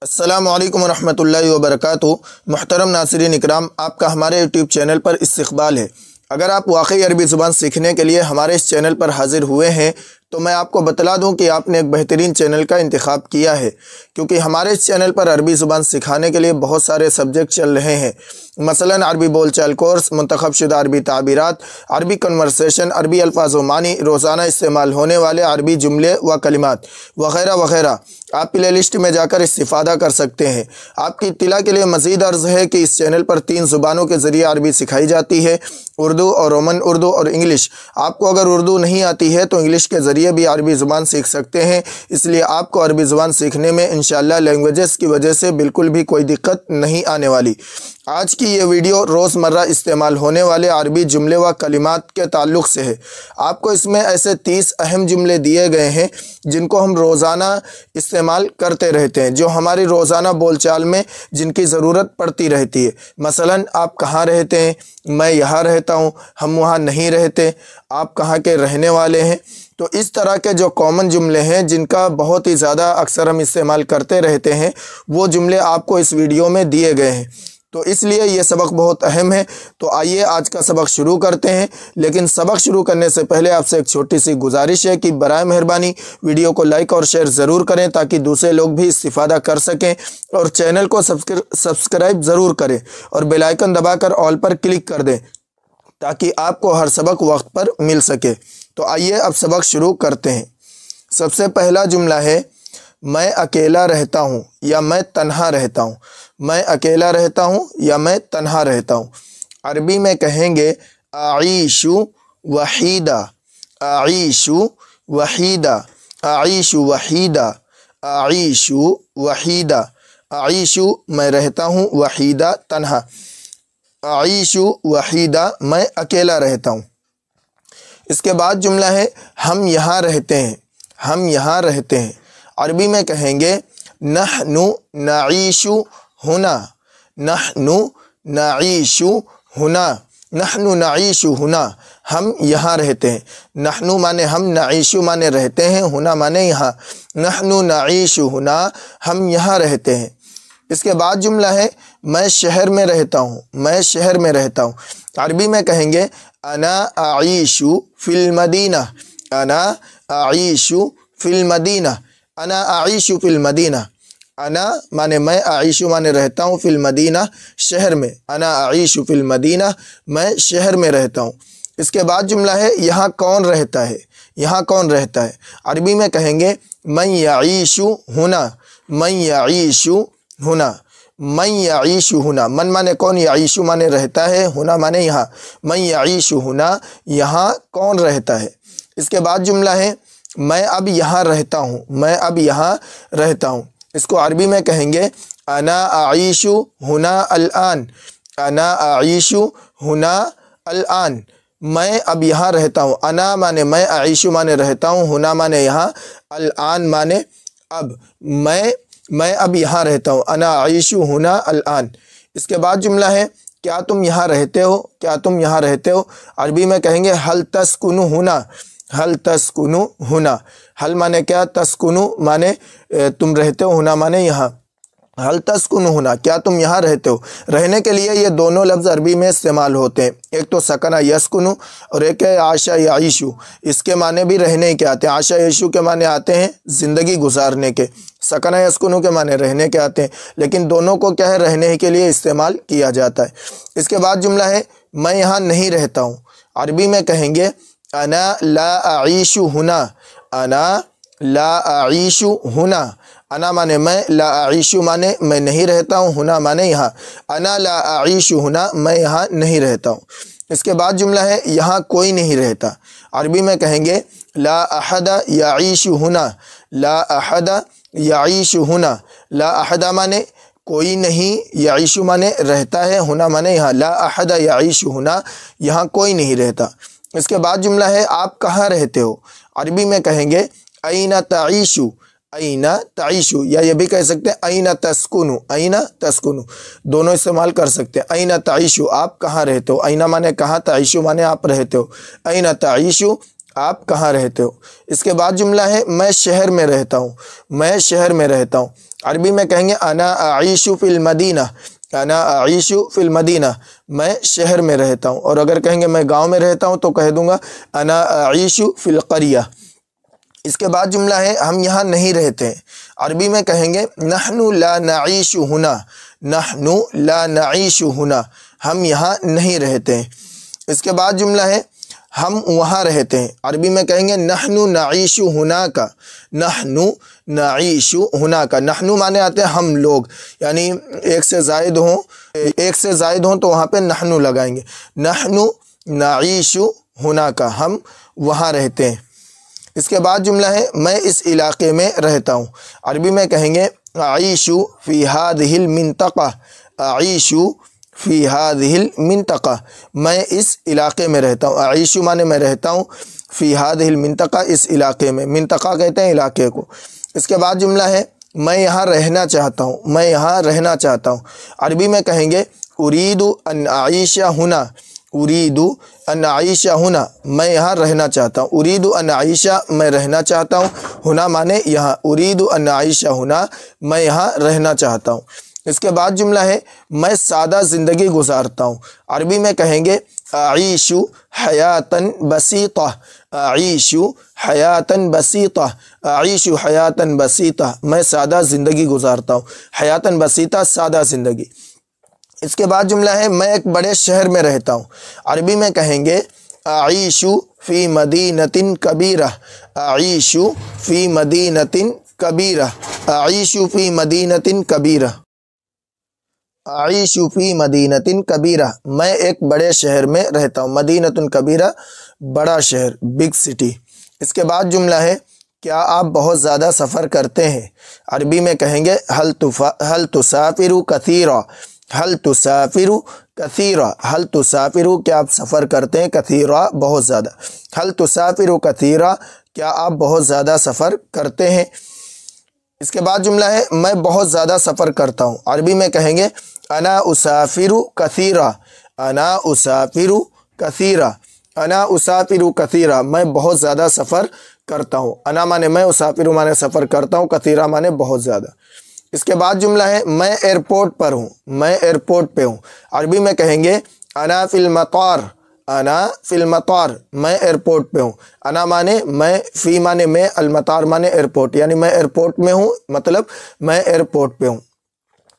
السلام علیکم ورحمۃ اللہ وبرکاتہ۔ محترم ناظرین اکرام، آپ کا ہمارے یوٹیوب چینل پر استقبال ہے۔ اگر آپ واقعی عربی زبان سیکھنے کے لیے ہمارے اس چینل پر حاضر ہوئے ہیں تو میں آپ کو بتلا دوں کہ آپ نے ایک بہترین چینل کا انتخاب کیا ہے، کیونکہ ہمارے اس چینل پر عربی زبان سکھانے کے لیے بہت سارے سبجیکٹ چل رہے ہیں، مثلا عربی بول چال کورس، منتخب شدہ عربی تعبیرات، عربی کنورسیشن، عربی الفاظ و معنی، روزانہ استعمال ہونے والے عربی جملے و کلمات وغیرہ وغیرہ۔ آپ پلے لسٹ میں جا کر استفادہ کر سکتے ہیں۔ آپ کی اطلاع کے لیے مزید عرض ہے کہ اس چینل پر 3 زبانوں کے ذریعے عربی سکھائی جاتی ہے، اردو اور رومن اردو اور انگلش۔ آپ کو اگر اردو نہیں آتی ہے تو انگلش کے ذریعے بھی عربی زبان سیکھ سکتے ہیں، اس لیے آپ کو عربی زبان سیکھنے میں انشاءاللہ لینگویجز کی وجہ سے بالکل بھی کوئی دقت نہیں آنے والی۔ آج کی یہ ویڈیو روزمرہ استعمال ہونے والے عربی جملے و کلمات کے تعلق سے ہے۔ آپ کو اس میں ایسے 30 اہم جملے دیے گئے ہیں جن کو ہم روزانہ استعمال کرتے رہتے ہیں، جو ہماری روزانہ بول چال میں جن کی ضرورت پڑتی رہتی ہے۔ مثلا آپ کہاں رہتے ہیں؟ میں یہاں رہتا ہوں، ہم وہاں نہیں رہتے، آپ کہاں کے رہنے والے ہیں؟ تو اس طرح کے جو کامن جملے ہیں جن کا بہت ہی زیادہ اکثر ہم استعمال کرتے رہتے ہیں، وہ جملے آپ کو اس ویڈیو میں دیے گئے ہیں۔ تو اس لیے یہ سبق بہت اہم ہے۔ تو آئیے آج کا سبق شروع کرتے ہیں، لیکن سبق شروع کرنے سے پہلے آپ سے ایک چھوٹی سی گزارش ہے کہ برائے مہربانی ویڈیو کو لائک اور شیئر ضرور کریں تاکہ دوسرے لوگ بھی استفادہ کر سکیں، اور چینل کو سبسکرائب ضرور کریں اور بیل آئیکن دبا کر آل پر کلک کر دیں تاکہ آپ کو ہر سبق وقت پر مل سکے۔ تو آئیے اب سبق شروع کرتے ہیں۔ سب سے پہلا جملہ ہے میں اکیلا رہتا ہوں یا میں تنہا رہتا ہوں۔ میں اکیلا رہتا ہوں یا میں تنہا رہتا ہوں۔ عربی میں کہیں گے اعیش وحیدہ، اعیش وحیدہ، اعیش وحیدہ، اعیش وحیدہ۔ اعیش میں رہتا ہوں، وحیدہ تنہا۔ اعیش وحیدہ میں اکیلا رہتا ہوں۔ اس کے بعد جملہ ہے ہم یہاں رہتے ہیں، ہم یہاں رہتے ہیں۔ عربی میں کہیں گے نحن نعیش ہنا، نحن نعیش ہنا، نحن نعیش ہنا، ہم یہاں رہتے ہیں۔ نحن مانے ہم، نعیش مانے رہتے ہیں، ہنا مانے یہاں۔ نحن نعیش ہنا، ہم یہاں رہتے ہیں۔ اس کے بعد جملہ ہے میں شہر میں رہتا ہوں، میں شہر میں رہتا ہوں۔ عربی میں کہیں گے انا اعیش فی المدینہ، انا اعیش فی المدینہ، انا اعیش فی المدینہ۔ انا مانے میں، اعیش مانے رہتا ہوں، فی المدینہ شہر میں، انا اعیش فی المدینہ میں شہر میں رہتا ہوں۔ اس کے بعد جملہ ہے یہاں کون رہتا ہے، یہاں کون رہتا ہے۔ عربی میں کہیں گے من یعیش ہنا، من یعیش ہنا، من یعیش ہنا۔ من مانے کون، یعیش مانے رہتا ہے، ہنا مانے یہاں۔ من یعیش ہنا، یہاں کون رہتا ہے۔ اس کے بعد جملہ ہے میں اب یہاں رہتا ہوں، میں اب یہاں رہتا ہوں۔ اس کو عربی میں کہیں گے انا اعیش ہنا الآن، انا اعیش ہنا الآن، میں اب یہاں رہتا ہوں۔ انا مانے میں، اعیش مانے رہتا ہوں، ہنا مانے یہاں، الآن مانے اب، میں اب یہاں رہتا ہوں، انا اعیش ہنا الآن۔ اس کے بعد جملہ ہے کیا تم یہاں رہتے ہو، کیا تم یہاں رہتے ہو۔ عربی میں کہیں گے حل تسکن ہنا، حل تسکن ہنا۔ حل مانے کیا، تسکن مانے تم رہتے ہو، ہنا مانے یہاں۔ حل تسکن ہونا، کیا تم یہاں رہتے ہو۔ رہنے کے لیے یہ دونوں لفظ عربی میں استعمال ہوتے ہیں، ایک تو سکنہ یسکنو اور ایک ہے عاشا یعیشو۔ اس کے معنی بھی رہنے کے آتے ہیں۔ عاشا یعیشو کے معنی آتے ہیں زندگی گزارنے کے، سکنہ یسکنو کے معنی رہنے کے آتے ہیں، لیکن دونوں کو کیا ہے، رہنے کے لیے استعمال کیا جاتا ہے۔ اس کے بعد جملہ ہے میں یہاں نہیں رہتا ہوں۔ عربی میں کہیں گے انا لا اعیش ہنا، انا لا اعیش ہنا۔ انا مانے میں، لا اعیش مانے میں نہیں رہتا ہوں، ہنا مانے یہاں۔ انا لا اعیش ہنا، میں یہاں نہیں رہتا ہوں۔ اس کے بعد جملہ ہے یہاں کوئی نہیں رہتا۔ عربی میں کہیں گے لا احد یعیش ہنا، لا احد یعیش ہنا۔ لا احد مانے کوئی نہیں، یعیش مانے رہتا ہے، ہنا مانے یہاں۔ لا احد یعیش ہنا، یہاں کوئی نہیں رہتا۔ اس کے بعد جملہ ہے آپ کہاں رہتے ہو۔ عربی میں کہیں گے این تعیشو، این تعیشو، یا یہ بھی کہہ سکتے ہیں این تسکنو، این تسکنو، دونوں استعمال کر سکتے ہیں۔ این تعیشو، آپ کہاں رہتے ہو۔ این مانے کہاں، تعیشو مانے آپ رہتے ہو۔ این تعیشو، آپ کہاں رہتے ہو؟ اس کے بعد جملہ ہے میں شہر میں رہتا ہوں، میں شہر میں رہتا ہوں، عربی میں کہیں گے انا اعیش فی المدینہ، انا اعیش فی المدینہ، میں شہر میں رہتا ہوں۔ اور اگر کہیں گے میں گاؤں میں رہتا ہوں تو کہہ دوں گا انا اعیش فی القریہ۔ اس کے بعد جملہ ہے ہم یہاں نہیں رہتے ہیں، عربی میں کہیں گے نحن لا نعیش ہنا، نحن لا نعیش ہنا، ہم یہاں نہیں رہتے ہیں۔ اس کے بعد جملہ ہے ہم وہاں رہتے ہیں، عربی میں کہیں گے نحن نعیش ہناک، نحن نعیش ہناک۔ نحن مانے آتے ہیں ہم لوگ، یعنی ایک سے زائد ہوں تو وہاں پہ نحن لگائیں گے، نحن نعیش ہناک، ہم وہاں رہتے ہیں۔ اس کے بعد جملہ ہے میں اس علاقے میں رہتا ہوں، عربی میں کہیں گے اعیش فی هذه المنطقہ، اعیش فی هذه المنطقہ، میں اس علاقے میں رہتا ہوں، اعیش مانے میں رہتا ہوں، فی هذه المنطقہ اس علاقے میں، منطقہ کہتے ہیں علاقے کو۔ اس کے بعد جملہ ہے میں یہاں رہنا چاہتا ہوں، میں یہاں رہنا چاہتا ہوں، عربی میں کہیں گے ارید ان اعیش ہنا، ارید ان اعیش ہنا، میں یہاں رہنا چاہتا ہوں، ارید ان اعیش میں رہنا چاہتا ہوں، ہنا مانے یہاں، ارید ان اعیش ہنا میں یہاں رہنا چاہتا ہوں۔ اس کے بعد جملہ ہے میں سادہ زندگی گزارتا ہوں، عربی میں کہیں گے اعیش حیاتا بسیطہ، اعیش حیاتا بسیطہ، اعیش حیاتا بسیطہ، میں سادہ زندگی گزارتا ہوں، حیاتا بسیطہ سادہ زندگی۔ اس کے بعد جملہ ہے میں ایک بڑے شہر میں رہتا ہوں، عربی میں کہیں گے اعیش فی مدینۃ کبیرہ، اعیش فی مدینۃ کبیرہ، اعیش فی مدینۃ کبیرہ، اعیش فی مدینۃ کبیرہ، میں ایک بڑے شہر میں رہتا ہوں، مدینۃ کبیرہ بڑا شہر، بگ سٹی۔ اس کے بعد جملہ ہے کیا آپ بہت زیادہ سفر کرتے ہیں، عربی میں کہیں گے هل تسافر کثیرا، هل تسافر کثیرا، هل تسافر کیا آپ سفر کرتے ہیں، کثیرا بہت زیادہ، هل تسافر کثیرا کیا آپ بہت زیادہ سفر کرتے ہیں۔ اس کے بعد جملہ ہے میں بہت زیادہ سفر کرتا ہوں، عربی میں کہیں گے انا اسافر کثیرا، انا اسافر کثیرا، انا اسافر کثیرا، میں بہت زیادہ سفر کرتا ہوں، انا مانے میں، اسافر مانے سفر کرتا ہوں، کثیرا مانے بہت زیادہ۔ اس کے بعد جملہ ہے میں ایئرپورٹ پر ہوں، میں ایئرپورٹ پہ ہوں، عربی میں کہیں گے انا فی المطار، انا فی المطار، میں ایئرپورٹ پہ ہوں، انا مانے میں، فی مانے میں، المطار مانے ایئرپورٹ، یعنی میں ایئرپورٹ میں ہوں، مطلب میں ایئرپورٹ پہ ہوں۔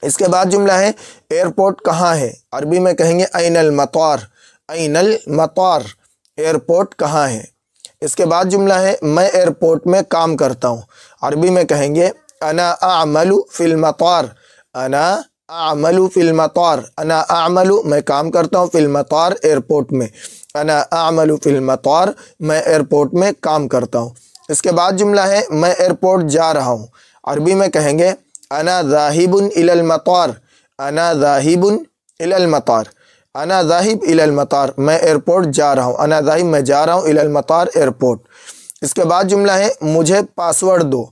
اس کے بعد جملہ ہے ایئرپورٹ کہاں ہے، عربی میں کہیں گے این المطار، این المطار، ایئرپورٹ کہاں ہے۔ اس کے بعد جملہ ہے میں ایئرپورٹ میں کام کرتا ہوں، عربی میں کہیں گے انا اعمل فی المطار، انا اعمل فی المطار، انا اعمل میں کام کرتا ہوں، فی المطار ایئرپورٹ میں، انا اعمل فی المطار میں ایئرپورٹ میں کام کرتا ہوں۔ اس کے بعد جملہ ہے میں ایئرپورٹ جا رہا ہوں، عربی میں کہیں گے انا ذاہب الی المطار، انا ذاہب الی المطار، انا ذاہب الی المطار میں ایئرپورٹ جا رہا ہوں، انا ذاہب میں جا رہا ہوں، الی المطار ایئرپورٹ۔ اس کے بعد جملہ ہے مجھے پاسورڈ دو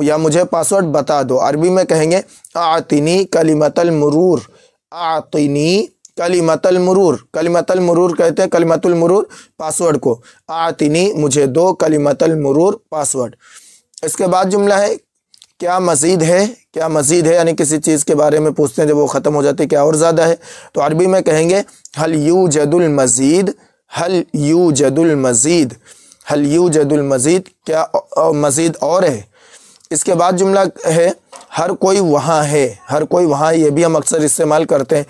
یا مجھے پاسورڈ بتا دو، عربی میں کہیں گے اعطنی کلمۃ المرور، اعطنی کلمۃ المرور، کلمۃ المرور کہتے ہیں کلمۃ المرور پاسورڈ کو، اعطنی مجھے دو کلمۃ المرور پاسورڈ۔ اس کے بعد جملہ ہے کیا مزید ہے، کیا مزید ہے، یعنی کسی چیز کے بارے میں پوچھتے ہیں جب وہ ختم ہو جاتی ہے کیا اور زیادہ ہے، تو عربی میں کہیں گے هل یوجد المزید، هل یوجد المزید، هل یوجد المزید کیا مزید اور ہے۔ اس کے بعد جملہ ہے ہر کوئی وہاں ہے، ہر کوئی وہاں، یہ بھی ہم اکثر استعمال کرتے ہیں،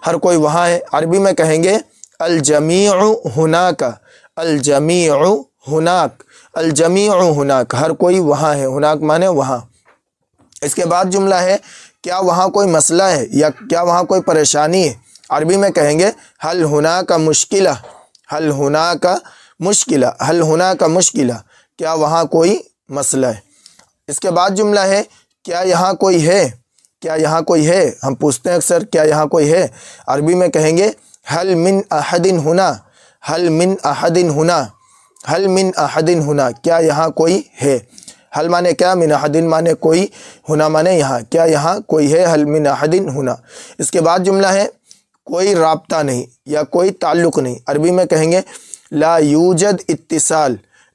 ہر کوئی وہاں ہے، عربی میں کہیں گے الجمیع ہناک، الجمیع ہناک، الجمیع ہناک، ہر کوئی وہاں ہے، ہناک مانے وہاں۔ اس کے بعد جملہ ہے کیا وہاں کوئی مسئلہ ہے یا کیا وہاں کوئی پریشانی ہے، عربی میں کہیں گے هل ہناک مشکلہ، هل ہناک مشکلہ، هل ہناک مشکلہ کیا وہاں کوئی مسئلہ ہے۔ اس کے بعد جملہ ہے کیا یہاں کوئی ہے، کیا یہاں کوئی ہے، ہم پوچھتے ہیں اکثر کیا یہاں کوئی ہے، عربی میں کہیں گے هل من احد ہنا، هل من احد ہنا، هل من احد ہنا کیا یہاں کوئی ہے، حل مانے کیا، من احد مانے کوئی، ہنا مانے یہاں، کیا یہاں کوئی ہے، حل من احد ہنا۔ اس کے بعد جملہ ہے کوئی رابطہ نہیں یا کوئی تعلق نہیں، عربی میں کہیں گے لا یوجد اتصال،